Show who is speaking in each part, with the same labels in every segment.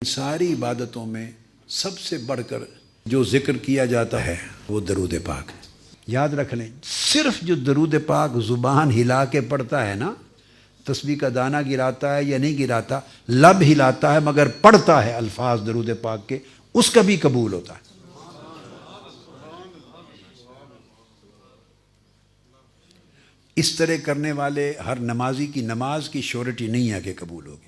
Speaker 1: ساری عبادتوں میں سب سے بڑھ کر جو ذکر کیا جاتا ہے وہ درود پاک ہے۔ یاد رکھ لیں، صرف جو درود پاک زبان ہلا کے پڑھتا ہے نا، تسبیح کا دانہ گراتا ہے یا نہیں گراتا، لب ہلاتا ہے مگر پڑھتا ہے الفاظ درود پاک کے، اس کا بھی قبول ہوتا ہے۔ اس طرح کرنے والے ہر نمازی کی نماز کی شورٹی نہیں ہے کہ قبول ہوگی،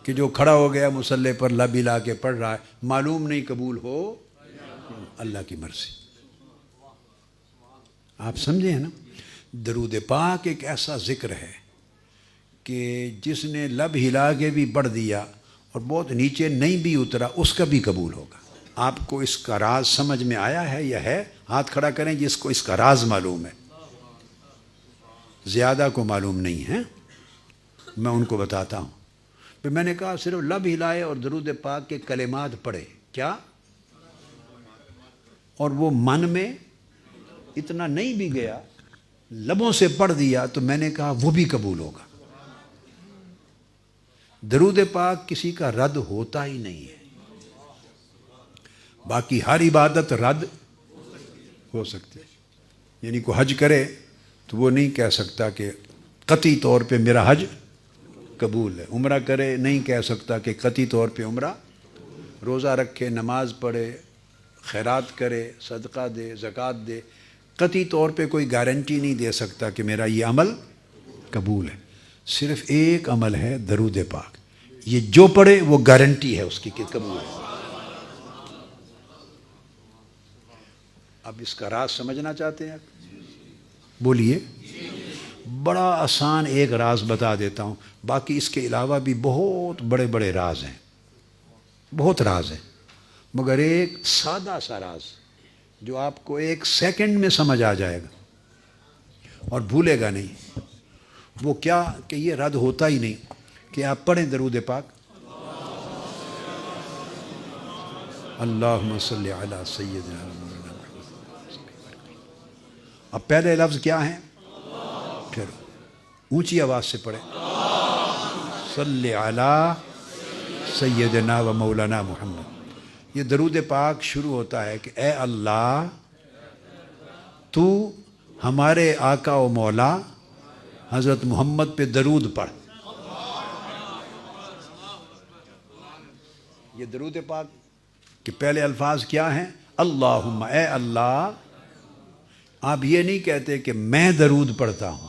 Speaker 1: کہ جو کھڑا ہو گیا مصلی پر لب ہلا کے پڑھ رہا ہے، معلوم نہیں قبول ہو، اللہ کی مرضی۔ آپ سمجھے ہیں نا، درود پاک ایک ایسا ذکر ہے کہ جس نے لب ہلا کے بھی پڑھ دیا اور بہت نیچے نہیں بھی اترا، اس کا بھی قبول ہوگا۔ آپ کو اس کا راز سمجھ میں آیا ہے یا ہے؟ ہاتھ کھڑا کریں جس کو اس کا راز معلوم ہے۔ زیادہ کو معلوم نہیں ہے، میں ان کو بتاتا ہوں۔ پھر میں نے کہا صرف لب ہلائے اور درود پاک کے کلمات پڑھے، کیا؟ اور وہ من میں اتنا نہیں بھی گیا، لبوں سے پڑھ دیا، تو میں نے کہا وہ بھی قبول ہوگا۔ درود پاک کسی کا رد ہوتا ہی نہیں ہے، باقی ہر عبادت رد ہو سکتی ہے۔ یعنی کوئی حج کرے تو وہ نہیں کہہ سکتا کہ قطعی طور پہ میرا حج قبول ہے، عمرہ کرے نہیں کہہ سکتا کہ قطعی طور پہ عمرہ، روزہ رکھے، نماز پڑھے، خیرات کرے، صدقہ دے، زکوٰۃ دے، قطعی طور پہ کوئی گارنٹی نہیں دے سکتا کہ میرا یہ عمل قبول ہے۔ صرف ایک عمل ہے درود پاک، یہ جو پڑھے وہ گارنٹی ہے اس کی کہ قبول ہے۔ اب اس کا راز سمجھنا چاہتے ہیں آپ؟ بولیے۔ بڑا آسان ایک راز بتا دیتا ہوں، باقی اس کے علاوہ بھی بہت بڑے بڑے راز ہیں، بہت راز ہیں، مگر ایک سادہ سا راز جو آپ کو ایک سیکنڈ میں سمجھ آ جائے گا اور بھولے گا نہیں۔ وہ کیا کہ یہ رد ہوتا ہی نہیں کہ آپ پڑھیں درود پاک، اللہم صلی علی سیدنا محمد۔ اب پہلے لفظ کیا ہیں؟ پھر اونچی آواز سے پڑھیں، صلی علی سیدنا و مولانا محمد۔ یہ درود پاک شروع ہوتا ہے کہ اے اللہ تو ہمارے آقا و مولا حضرت محمد پہ درود پڑھ۔ یہ درود پاک کہ پہلے الفاظ کیا ہیں؟ اللہم، اے اللہ۔ آپ یہ نہیں کہتے کہ میں درود پڑھتا ہوں،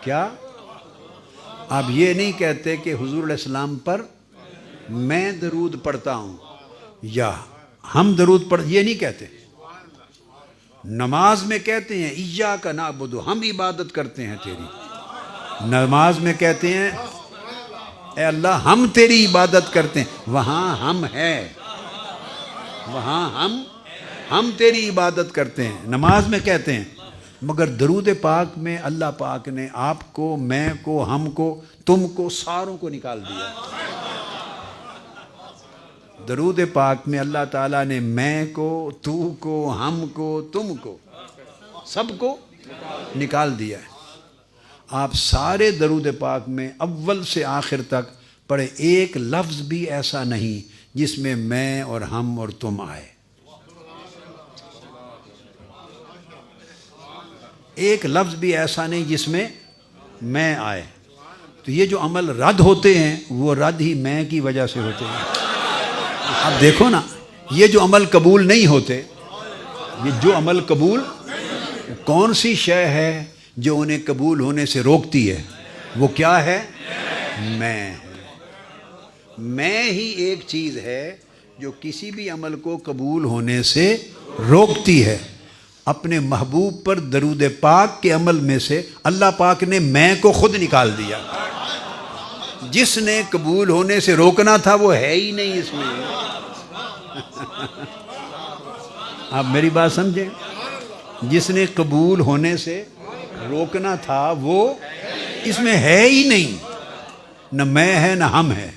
Speaker 1: کیا؟ آپ یہ نہیں کہتے کہ حضور علیہ السلام پر میں درود پڑھتا ہوں یا ہم درود پڑھ، یہ نہیں کہتے۔ نماز میں کہتے ہیں ایاک نعبد، ہم عبادت کرتے ہیں تیری۔ نماز میں کہتے ہیں اے اللہ ہم تیری عبادت کرتے ہیں، وہاں ہم ہے، وہاں ہم تیری عبادت کرتے ہیں، نماز میں کہتے ہیں۔ مگر درود پاک میں اللہ پاک نے آپ کو، میں کو، ہم کو، تم کو، ساروں کو نکال دیا۔ درود پاک میں اللہ تعالیٰ نے میں کو، تو کو، ہم کو، تم کو، سب کو نکال دیا ہے۔ آپ سارے درود پاک میں اول سے آخر تک پڑھے، ایک لفظ بھی ایسا نہیں جس میں میں اور ہم اور تم آئے، ایک لفظ بھی ایسا نہیں جس میں میں آئے۔ تو یہ جو عمل رد ہوتے ہیں وہ رد ہی میں کی وجہ سے ہوتے ہیں۔ اب دیکھو نا، یہ جو عمل قبول نہیں ہوتے، یہ جو عمل قبول، کون سی شے ہے جو انہیں قبول ہونے سے روکتی ہے؟ وہ کیا ہے؟ میں ہی ایک چیز ہے جو کسی بھی عمل کو قبول ہونے سے روکتی ہے۔ اپنے محبوب پر درود پاک کے عمل میں سے اللہ پاک نے میں کو خود نکال دیا۔ جس نے قبول ہونے سے روکنا تھا وہ ہے ہی نہیں اس میں۔ آپ میری بات سمجھیں، جس نے قبول ہونے سے روکنا تھا وہ اس میں ہے ہی نہیں، نہ میں ہے نہ ہم ہے۔